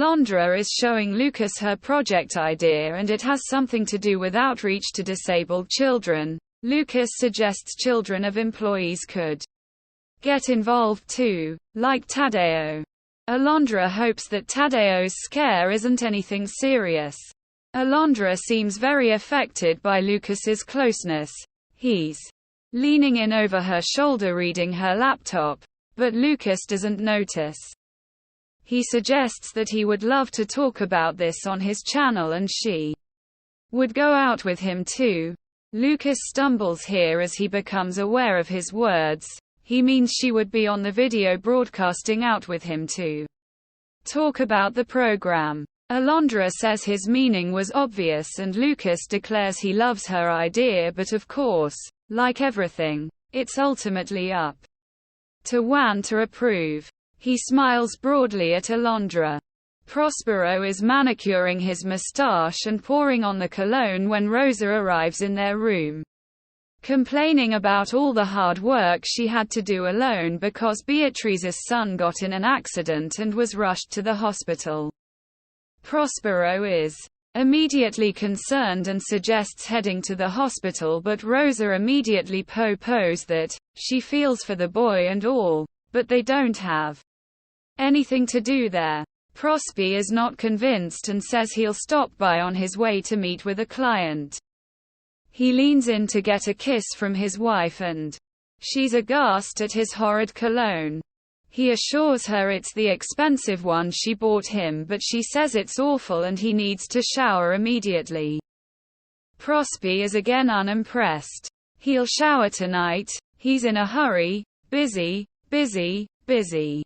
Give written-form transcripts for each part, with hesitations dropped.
Alondra is showing Lucas her project idea and it has something to do with outreach to disabled children. Lucas suggests children of employees could get involved too, like Tadeo. Alondra hopes that Tadeo's scare isn't anything serious. Alondra seems very affected by Lucas's closeness. He's leaning in over her shoulder reading her laptop, but Lucas doesn't notice. He suggests that he would love to talk about this on his channel and she would go out with him too. Lucas stumbles here as he becomes aware of his words. He means she would be on the video broadcasting out with him to talk about the program. Alondra says his meaning was obvious and Lucas declares he loves her idea, but of course, like everything, it's ultimately up to Juan to approve. He smiles broadly at Alondra. Prospero is manicuring his mustache and pouring on the cologne when Rosa arrives in their room, complaining about all the hard work she had to do alone because Beatrice's son got in an accident and was rushed to the hospital. Prospero is immediately concerned and suggests heading to the hospital, but Rosa immediately proposes that she feels for the boy and all, but they don't have anything to do there. Prospe is not convinced and says he'll stop by on his way to meet with a client. He leans in to get a kiss from his wife and she's aghast at his horrid cologne. He assures her it's the expensive one she bought him, but she says it's awful and he needs to shower immediately. Prospe is again unimpressed. He'll shower tonight. He's in a hurry. Busy, busy, busy.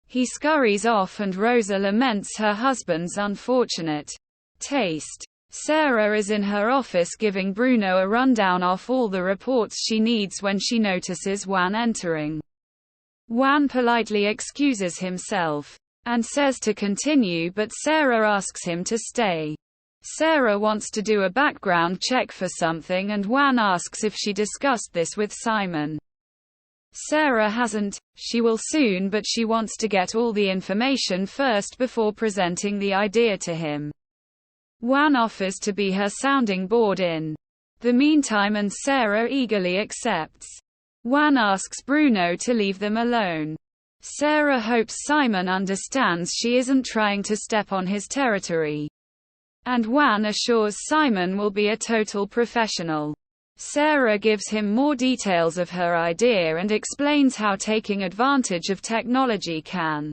He scurries off and Rosa laments her husband's unfortunate taste. Sarah is in her office giving Bruno a rundown of all the reports she needs when she notices Juan entering. Juan politely excuses himself and says to continue, but Sarah asks him to stay. Sarah wants to do a background check for something and Juan asks if she discussed this with Simon. Sarah hasn't. She will soon, but she wants to get all the information first before presenting the idea to him. Juan offers to be her sounding board in the meantime and Sarah eagerly accepts. Juan asks Bruno to leave them alone. Sarah hopes Simon understands she isn't trying to step on his territory. And Juan assures Simon will be a total professional. Sarah gives him more details of her idea and explains how taking advantage of technology can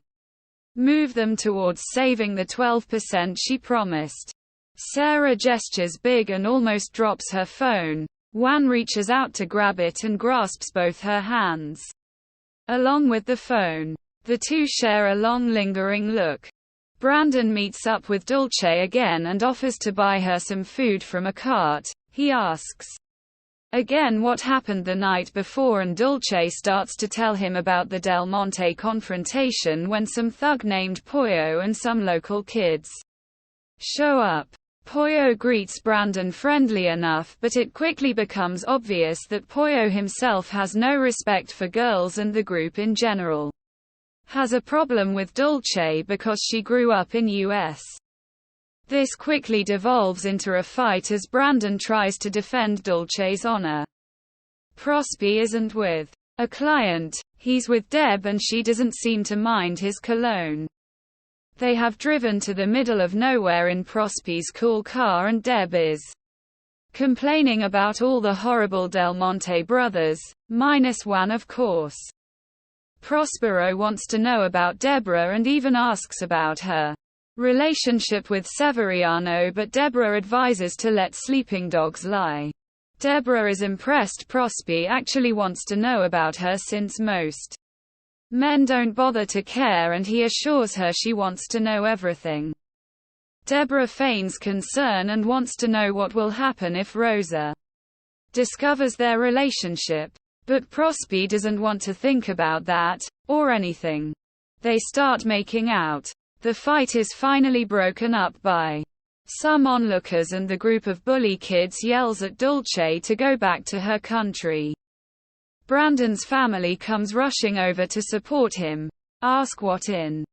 move them towards saving the 12% she promised. Sarah gestures big and almost drops her phone. Juan reaches out to grab it and grasps both her hands along with the phone. The two share a long lingering look. Brandon meets up with Dulce again and offers to buy her some food from a cart. He asks again what happened the night before and Dulce starts to tell him about the Del Monte confrontation when some thug named Pollo and some local kids show up. Pollo greets Brandon friendly enough, but it quickly becomes obvious that Pollo himself has no respect for girls and the group in general has a problem with Dulce because she grew up in US. This quickly devolves into a fight as Brandon tries to defend Dulce's honor. Prospe isn't with a client, he's with Deb and she doesn't seem to mind his cologne. They have driven to the middle of nowhere in Prospe's cool car and Deb is complaining about all the horrible Del Monte brothers, minus one of course. Prospero wants to know about Deborah and even asks about her relationship with Severiano, but Deborah advises to let sleeping dogs lie. Deborah is impressed Prospe actually wants to know about her since most men don't bother to care, and he assures her she wants to know everything. Deborah feigns concern and wants to know what will happen if Rosa discovers their relationship. But Prospe doesn't want to think about that, or anything. They start making out. The fight is finally broken up by some onlookers and the group of bully kids yells at Dulce to go back to her country. Brandon's family comes rushing over to support him. Ask what in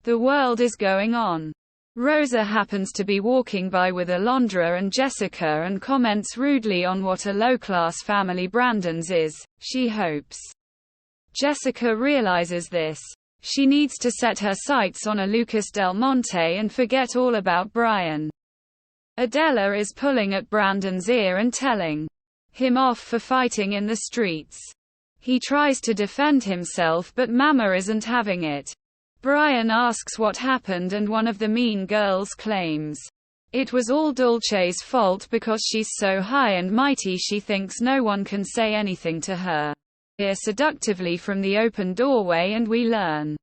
The world is going on. Rosa happens to be walking by with Alondra and Jessica and comments rudely on what a low-class family Brandon's is. She hopes Jessica realizes this. She needs to set her sights on a Lucas Del Monte and forget all about Brian. Adela is pulling at Brandon's ear and telling him off for fighting in the streets. He tries to defend himself but Mama isn't having it. Brian asks what happened and one of the mean girls claims it was all Dulce's fault because she's so high and mighty she thinks no one can say anything to her. Here seductively from the open doorway and we learn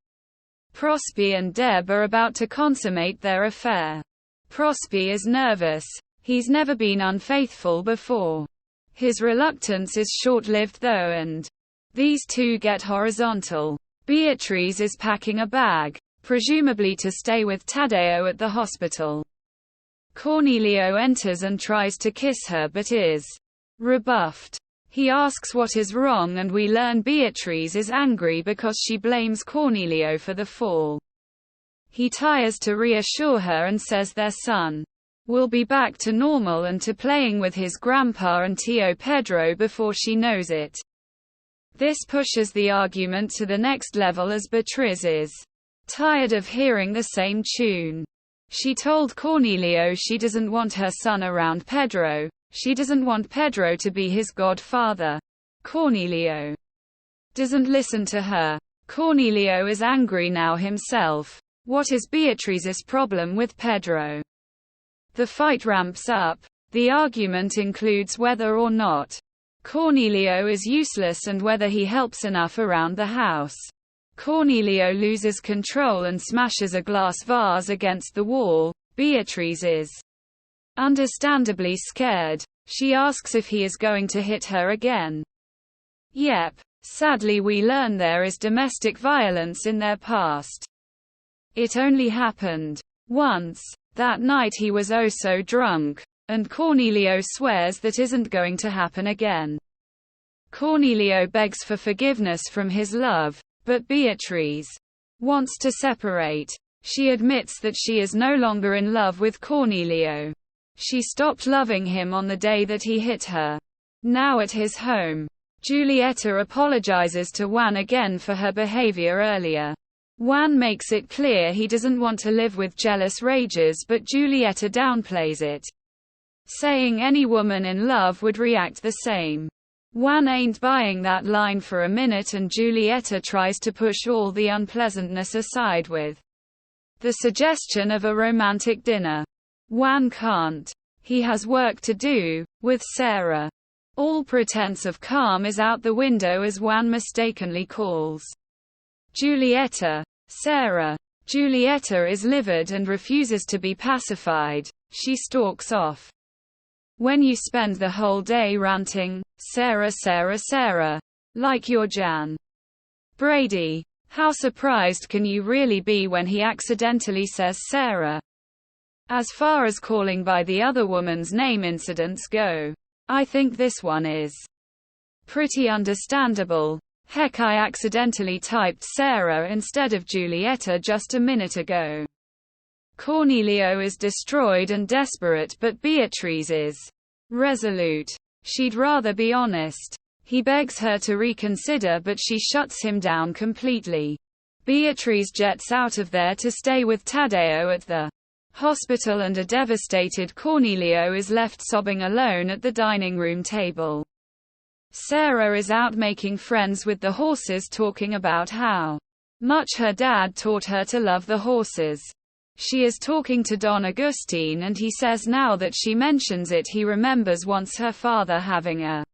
Prosper and Deb are about to consummate their affair. Prosper is nervous. He's never been unfaithful before. His reluctance is short-lived though and these two get horizontal. Beatrice is packing a bag, presumably to stay with Taddeo at the hospital. Cornelio enters and tries to kiss her but is rebuffed. He asks what is wrong and we learn Beatrice is angry because she blames Cornelio for the fall. He tries to reassure her and says their son will be back to normal and to playing with his grandpa and Tio Pedro before she knows it. This pushes the argument to the next level as Beatriz is tired of hearing the same tune. She told Cornelio she doesn't want her son around Pedro. She doesn't want Pedro to be his godfather. Cornelio doesn't listen to her. Cornelio is angry now himself. What is Beatrice's problem with Pedro? The fight ramps up. The argument includes whether or not Cornelio is useless and whether he helps enough around the house. Cornelio loses control and smashes a glass vase against the wall. Beatrice is understandably scared. She asks if he is going to hit her again. Yep. Sadly we learn there is domestic violence in their past. It only happened once. That night he was oh so drunk. And Cornelio swears that isn't going to happen again. Cornelio begs for forgiveness from his love, but Beatrice wants to separate. She admits that she is no longer in love with Cornelio. She stopped loving him on the day that he hit her. Now at his home, Julieta apologizes to Juan again for her behavior earlier. Juan makes it clear he doesn't want to live with jealous rages but Julieta downplays it, saying any woman in love would react the same. Juan ain't buying that line for a minute and Julieta tries to push all the unpleasantness aside with the suggestion of a romantic dinner. Juan can't. He has work to do with Sarah. All pretense of calm is out the window as Juan mistakenly calls Julieta Sarah. Julieta is livid and refuses to be pacified. She stalks off. When you spend the whole day ranting, Sarah, Sarah, Sarah, like you're Jan Brady, how surprised can you really be when he accidentally says Sarah? As far as calling by the other woman's name incidents go, I think this one is pretty understandable. Heck, I accidentally typed Sarah instead of Julieta just a minute ago. Cornelio is destroyed and desperate but Beatrice is resolute. She'd rather be honest. He begs her to reconsider but she shuts him down completely. Beatrice jets out of there to stay with Taddeo at the hospital and a devastated Cornelio is left sobbing alone at the dining room table. Sarah is out making friends with the horses talking about how much her dad taught her to love the horses. She is talking to Don Agustin and he says now that she mentions it he remembers once her father having a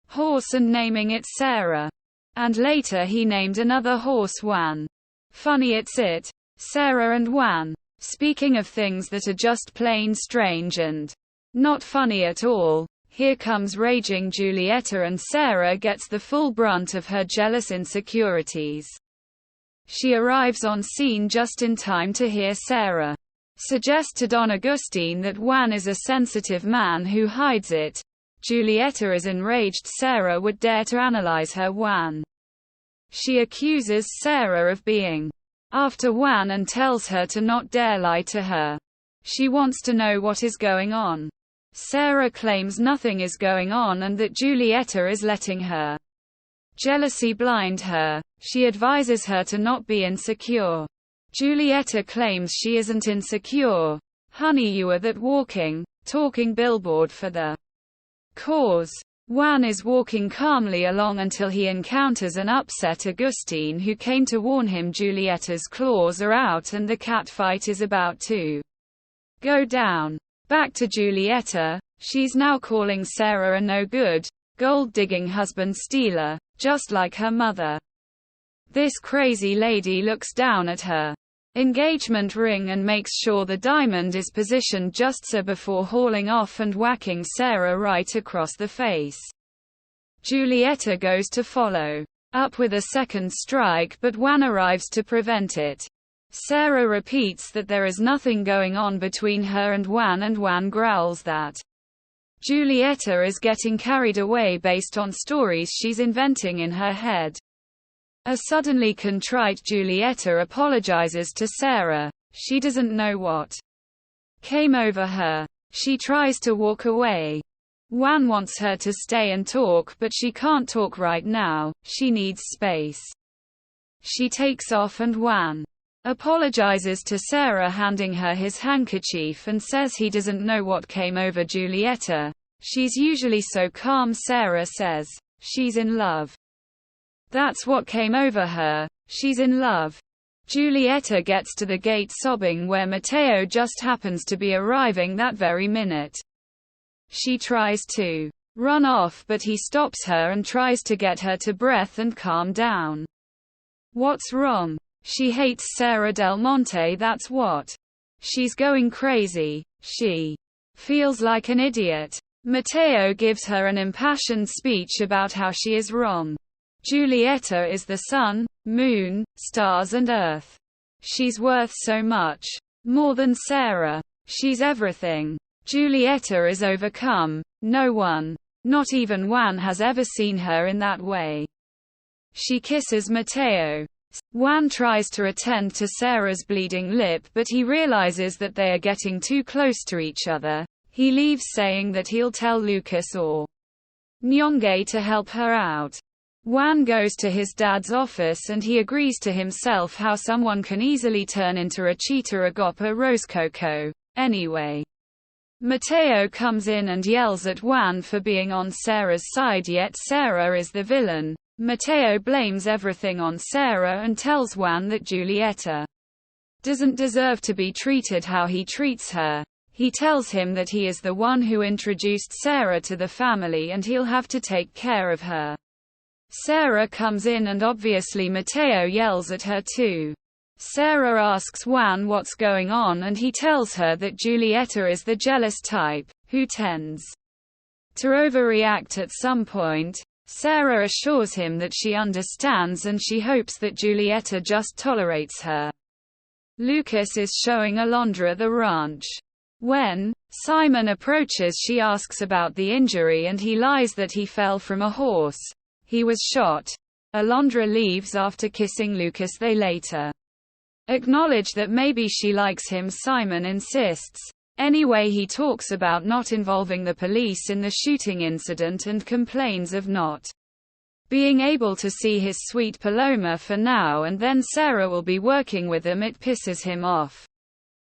horse and naming it Sarah. And later he named another horse Juan. Funny it's it. Sarah and Juan. Speaking of things that are just plain strange and not funny at all, here comes raging Julieta and Sarah gets the full brunt of her jealous insecurities. She arrives on scene just in time to hear Sarah suggest to Don Agustin that Juan is a sensitive man who hides it. Julieta is enraged Sarah would dare to analyze her Juan. She accuses Sarah of being after Juan and tells her to not dare lie to her. She wants to know what is going on. Sarah claims nothing is going on and that Julieta is letting her jealousy blind her. She advises her to not be insecure. Julieta claims she isn't insecure. Honey, you are that talking billboard for the cause. Juan is walking calmly along until he encounters an upset Agustin who came to warn him Julieta's claws are out and the cat fight is about to go down. Back to Julieta. She's now calling Sarah a no-good, gold-digging husband stealer, just like her mother. This crazy lady looks down at her engagement ring and makes sure the diamond is positioned just so before hauling off and whacking Sarah right across the face. Julieta goes to follow up with a second strike, but Juan arrives to prevent it. Sarah repeats that there is nothing going on between her and Juan growls that Julieta is getting carried away based on stories she's inventing in her head. A suddenly contrite Julieta apologizes to Sarah. She doesn't know what came over her. She tries to walk away. Juan wants her to stay and talk, but she can't talk right now. She needs space. She takes off and Juan apologizes to Sarah, handing her his handkerchief, and says he doesn't know what came over Julieta. She's usually so calm. Sarah says she's in love. That's what came over her. She's in love. Julieta gets to the gate sobbing, where Mateo just happens to be arriving that very minute. She tries to run off, but he stops her and tries to get her to breath and calm down. What's wrong? She hates Sarah Del Monte, that's what. She's going crazy. She feels like an idiot. Mateo gives her an impassioned speech about how she is wrong. Julieta is the sun, moon, stars and earth. She's worth so much more than Sarah. She's everything. Julieta is overcome. No one, not even Juan, has ever seen her in that way. She kisses Mateo. Juan tries to attend to Sarah's bleeding lip, but he realizes that they are getting too close to each other. He leaves, saying that he'll tell Lucas or Nyonge to help her out. Juan goes to his dad's office and he agrees to himself how someone can easily turn into a cheetah Agape Rosecoco. Anyway, Mateo comes in and yells at Juan for being on Sarah's side, yet Sarah is the villain. Mateo blames everything on Sarah and tells Juan that Julieta doesn't deserve to be treated how he treats her. He tells him that he is the one who introduced Sarah to the family and he'll have to take care of her. Sarah comes in and obviously Mateo yells at her too. Sarah asks Juan what's going on and he tells her that Julieta is the jealous type, who tends to overreact at some point. Sarah assures him that she understands and she hopes that Julieta just tolerates her. Lucas is showing Alondra the ranch. When Simon approaches, she asks about the injury and he lies that he fell from a horse. He was shot. Alondra leaves after kissing Lucas. They later acknowledge that maybe she likes him. Simon insists. Anyway, he talks about not involving the police in the shooting incident and complains of not being able to see his sweet Paloma for now, and then Sarah will be working with him. It pisses him off.